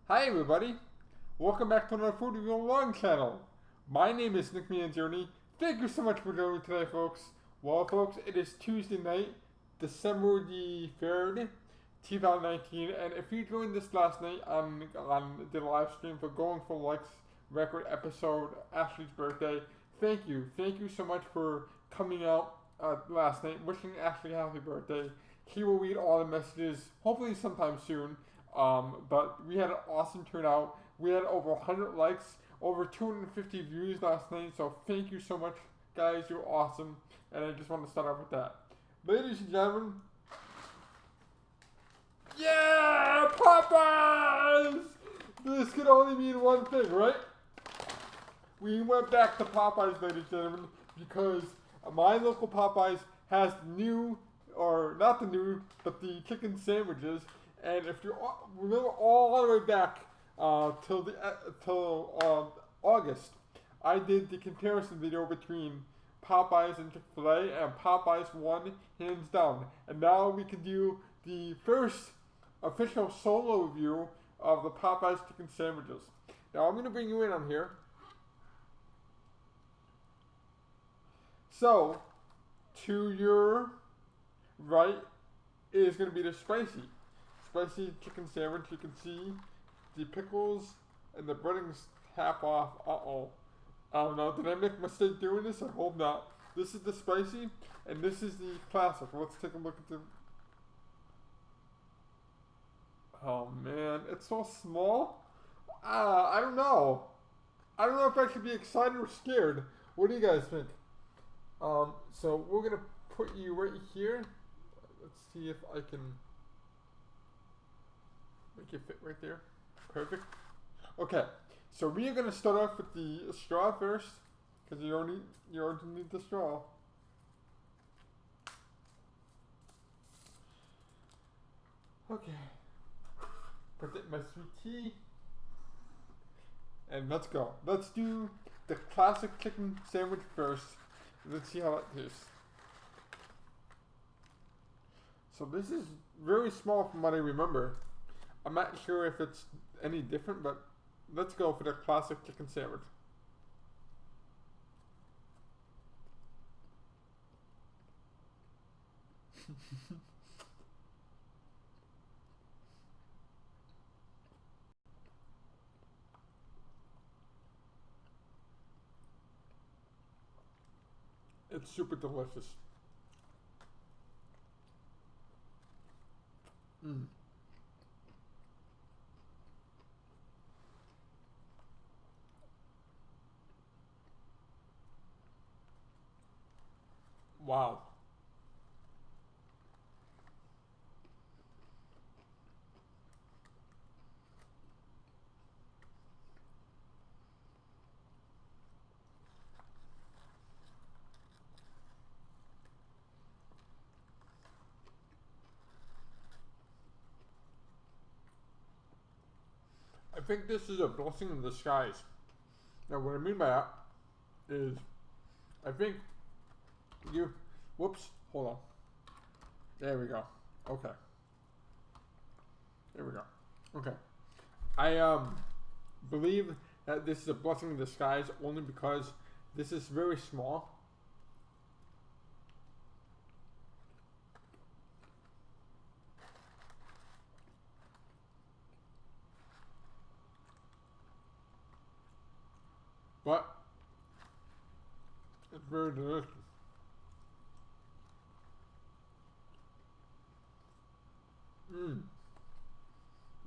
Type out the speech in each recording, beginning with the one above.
Hi everybody, welcome back to another Food Review Long channel. My name is Nick Manzione. Thank you so much for joining me today, folks. Well, folks, it is Tuesday night, December the 3rd, 2019, and if you joined this last night on the live stream for Going for Likes record episode, Ashley's birthday, thank you. Thank you so much for coming out last night, wishing Ashley a happy birthday. He will read all the messages, hopefully sometime soon. But we had an awesome turnout. We had over 100 likes, over 250 views last night. So thank you so much, guys. You're awesome. And I just want to start off with that. Ladies and gentlemen, yeah, Popeyes! This can only mean one thing, right? We went back to Popeyes, ladies and gentlemen, because my local Popeyes has new, or not the new, but the chicken sandwiches. And if you remember all the way back till August, I did the comparison video between Popeyes and Chick-fil-A, and Popeyes won hands down. And now we can do the first official solo review of the Popeyes chicken sandwiches. Now I'm going to bring you in on here. So, to your right is going to be the spicy chicken sandwich. You can see the pickles and the breading's half off. Uh-oh. I don't know. Did I make a mistake doing this? I hope not. This is the spicy, and this is the classic. Let's take a look at the... Oh, man. It's so small. I don't know. I don't know if I should be excited or scared. What do you guys think? So we're going to put you right here. Let's see if I can... make it fit right there. Perfect. Okay, so we are going to start off with the straw first, because you already need the straw. Okay. Put it in my sweet tea. And let's go. Let's do the classic chicken sandwich first. Let's see how it tastes. So this is very small from what I remember. I'm not sure if it's any different, but let's go for the classic chicken sandwich. It's super delicious. Mm. Wow. I think this is a blessing in disguise. Now, what I mean by that is, I think you, whoops, hold on. There we go. Okay. There we go. Okay. I believe that this is a blessing in disguise only because this is very small. But it's very delicious. Mmm.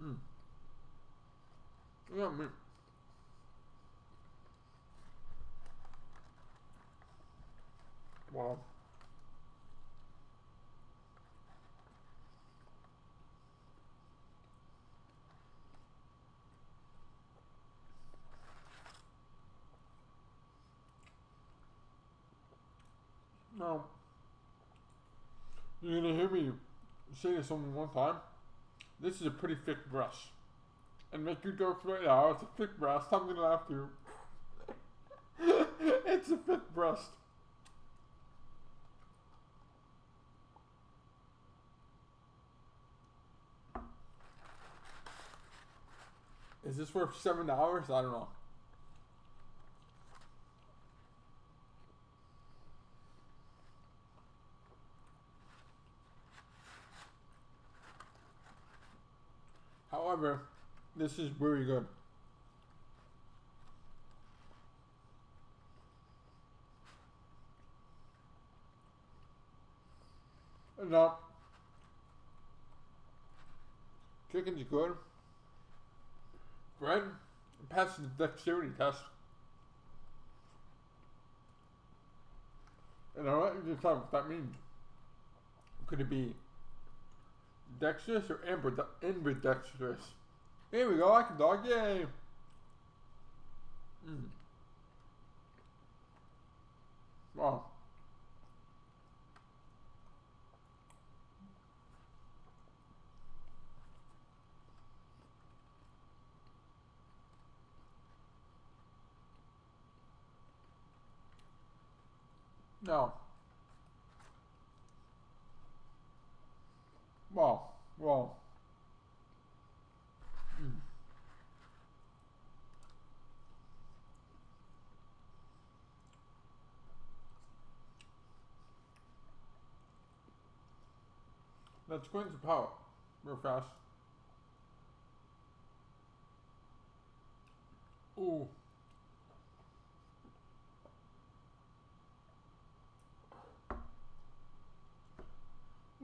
Mmm. Yeah, man. Wow. Now, you're gonna hear me say this only one time. This is a pretty thick brush. And make you jokes right now, it's a thick breast. I'm gonna laugh too. It's a thick breast. Is this worth $7? I don't know. However, this is very good. Now, chicken's good. Bread passes the dexterity test. And I want you to tell me what that means. Could it be dexterous or ambidextrous? Here we go, I can dog, yay! Wow. No. Wow. Wow. Let's go into power real fast. Ooh.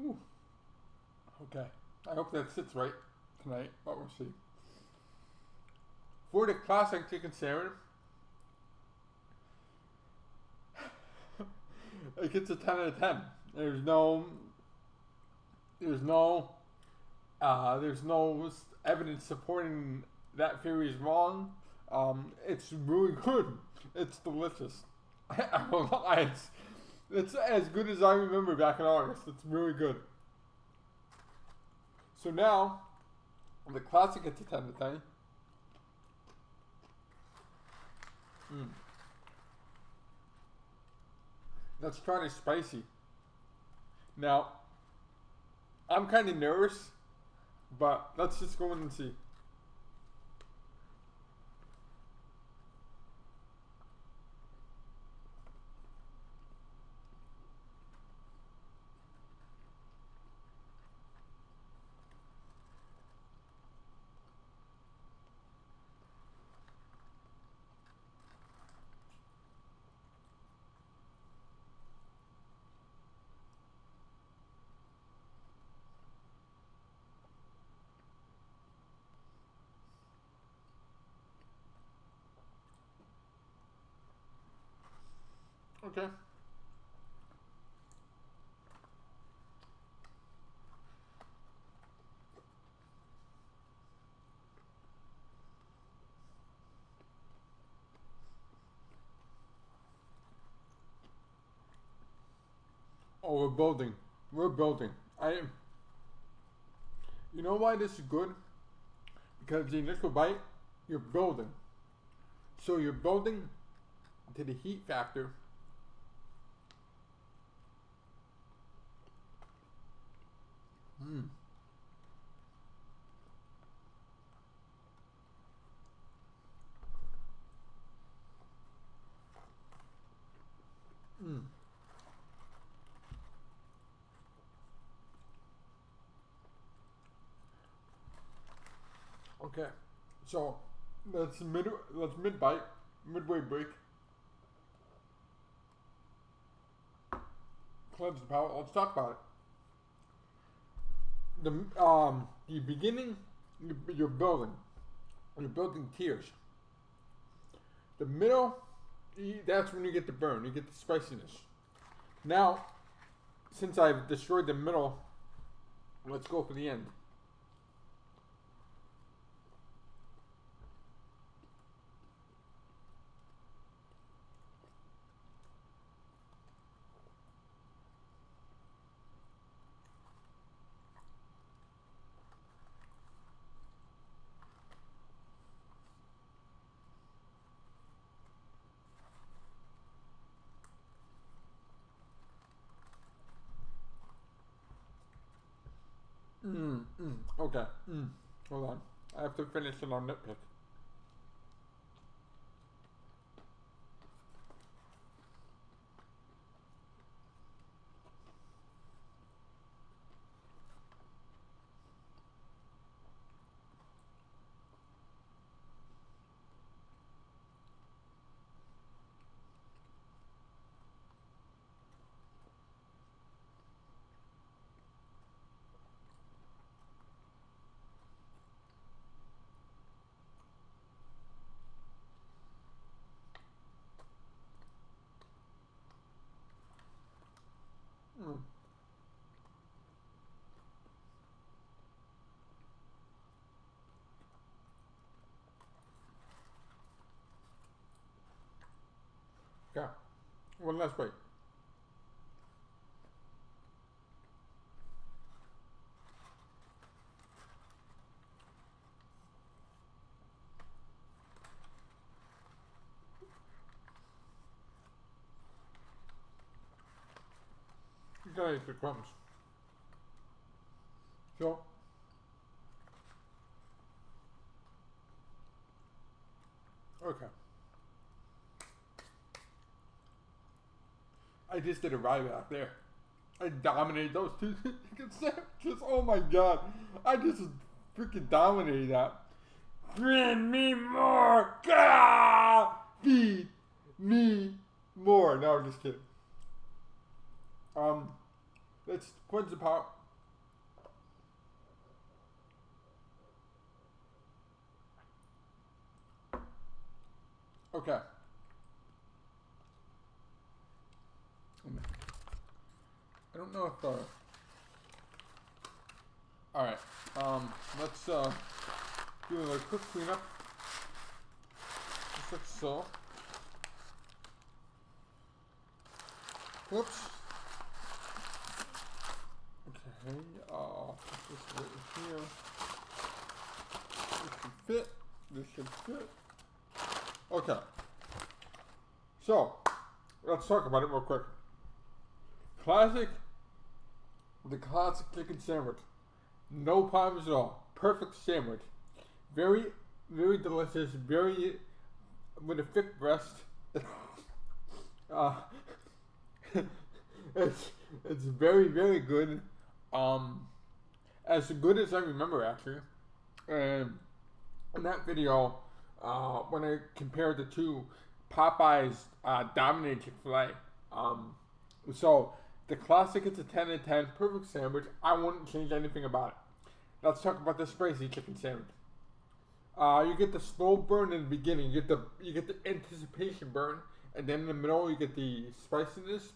Ooh. Okay. I hope that sits right tonight, but we'll see. For the classic chicken sandwich, it gets a 10 out of 10. There's no evidence supporting that theory is wrong. It's really good. It's delicious. I won't lie. It's as good as I remember back in August. It's really good. So now, the classic gets a 10 to 10. Let's try the spicy. Now, I'm kind of nervous, but let's just go in and see. Okay. Oh, we're building. We're building. You know why this is good? Because the initial bite, you're building. So you're building to the heat factor. Okay. So let's mid bite, midway break. Cleanse the palate. Let's talk about it. The beginning, you're building. You're building tiers. The middle, that's when you get the burn. You get the spiciness. Now, since I've destroyed the middle, let's go for the end. Okay. Hold on. I have to finish it on nitpick. Yeah. One last break. You gotta eat the crumbs. So, okay. I just did a ride out there. I dominated those two chicken sandwiches. Oh my god. I just freaking dominated that. Bring me more! Gah! Feed me more. No, I'm just kidding. Let's cleanse the pot. Okay. I don't know if alright. Let's do a quick cleanup. Just like so. Whoops. Okay, put this right here. This should fit. This should fit. Okay. So, let's talk about it real quick. The classic chicken sandwich. No problems at all. Perfect sandwich. Very, very delicious. Very, with a thick breast. It's very, very good. As good as I remember, actually. And in that video, when I compared the two, Popeye's dominated Chick-fil-A. So the classic is a 10 out of 10, perfect sandwich. I wouldn't change anything about it. Let's talk about the spicy chicken sandwich. You get the slow burn in the beginning. You get the anticipation burn, and then in the middle you get the spiciness,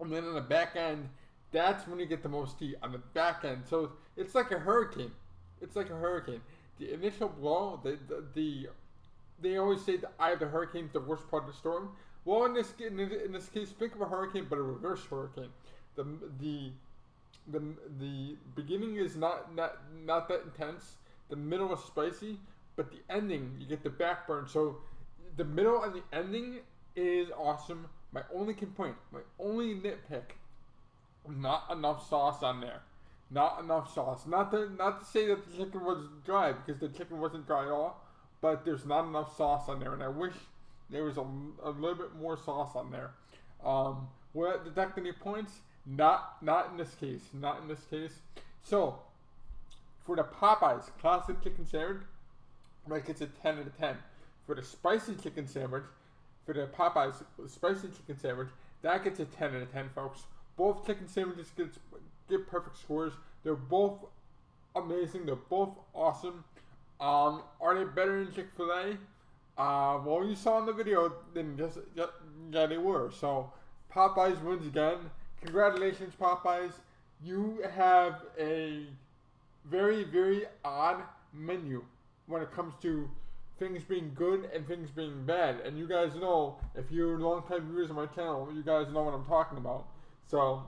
and then on the back end, that's when you get the most heat on the back end. So it's like a hurricane. It's like a hurricane. The initial blow, they always say the eye of the hurricane is the worst part of the storm. Well, in this case, think of a hurricane, but a reverse hurricane. The beginning is not that intense. The middle is spicy, but the ending, you get the backburn. So the middle and the ending is awesome. My only complaint, my only nitpick, not enough sauce on there. Not enough sauce. Not to say that the chicken was dry, because the chicken wasn't dry at all, but there's not enough sauce on there, and I wish there was a little bit more sauce on there. Will that deduct any points? Not in this case. Not in this case. So, for the Popeyes classic chicken sandwich, that gets a 10 out of 10. For the spicy chicken sandwich, for the Popeyes spicy chicken sandwich, that gets a 10 out of 10, folks. Both chicken sandwiches get perfect scores. They're both amazing. They're both awesome. Are they better than Chick-fil-A? Well, you saw in the video, then yeah, they were. So, Popeyes wins again. Congratulations, Popeyes. You have a very, very odd menu when it comes to things being good and things being bad. And you guys know, if you're long-time viewers of my channel, you guys know what I'm talking about. So,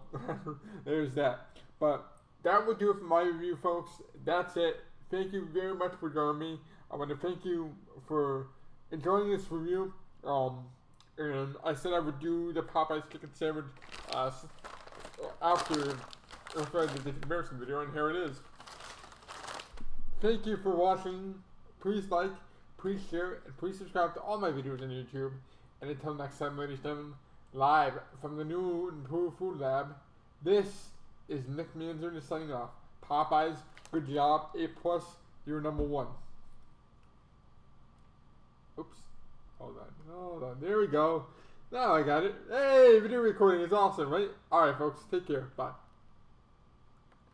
there's that. But that would do it for my review, folks. That's it. Thank you very much for joining me. I want to thank you for enjoying this review. And I said I would do the Popeyes chicken sandwich after I did the comparison video, and here it is. Thank you for watching. Please like, please share, and please subscribe to all my videos on YouTube. And until next time, ladies and gentlemen, live from the new Improved Food Lab, this is Nick Manzione signing off. Popeyes, good job. A+, you're #1. Oops. Hold on. There we go. Now I got it. Hey, video recording is awesome, right? Alright, folks. Take care. Bye.